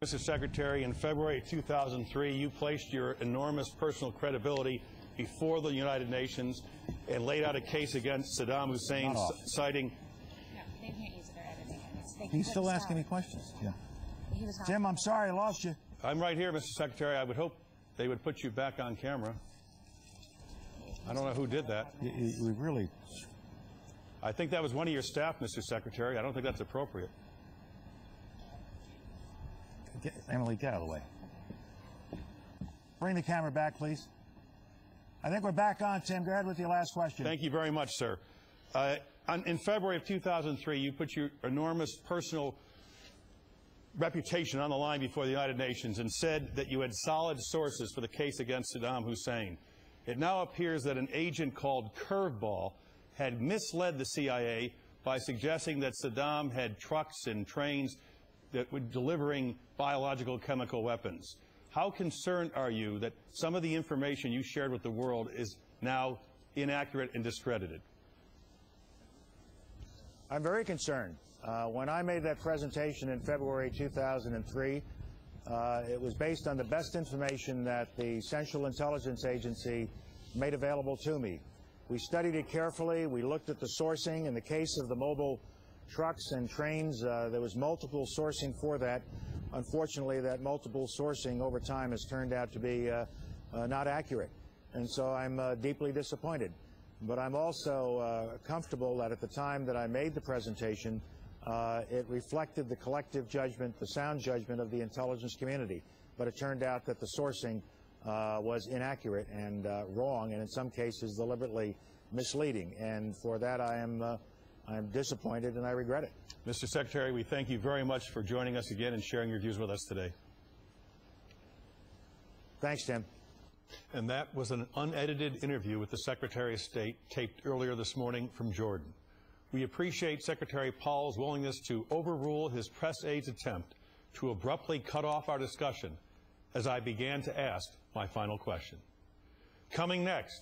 Mr. Secretary, in February 2003, you placed your enormous personal credibility before the United Nations and laid out a case against Saddam Hussein, citing... No, they can't use it or editing it. He's still asking me questions. Yeah. Jim, I'm sorry, I lost you. I'm right here, Mr. Secretary. I would hope they would put you back on camera. I don't know who did that. We really... I think that was one of your staff, Mr. Secretary. I don't think that's appropriate. Emily, get out of the way. Bring the camera back, please. I think we're back on, Tim. Go ahead with your last question. Thank you very much, sir. In February of 2003, you put your enormous personal reputation on the line before the United Nations and said that you had solid sources for the case against Saddam Hussein. It now appears that an agent called Curveball had misled the CIA by suggesting that Saddam had trucks and trains that were delivering biological chemical weapons. How concerned are you that some of the information you shared with the world is now inaccurate and discredited? I'm very concerned. When I made that presentation in February 2003, it was based on the best information that the Central Intelligence Agency made available to me. We studied it carefully. We looked at the sourcing. In the case of the mobile trucks and trains, there was multiple sourcing for that. Unfortunately, that multiple sourcing over time has turned out to be not accurate. And so I'm deeply disappointed. But I'm also comfortable that at the time that I made the presentation, it reflected the collective judgment, the sound judgment of the intelligence community. But it turned out that the sourcing was inaccurate and wrong, and in some cases deliberately misleading. And for that, I'm disappointed and I regret it. Mr. Secretary, we thank you very much for joining us again and sharing your views with us today. Thanks, Tim. And that was an unedited interview with the Secretary of State taped earlier this morning from Jordan. We appreciate Secretary Powell's willingness to overrule his press aide's attempt to abruptly cut off our discussion as I began to ask my final question. Coming next.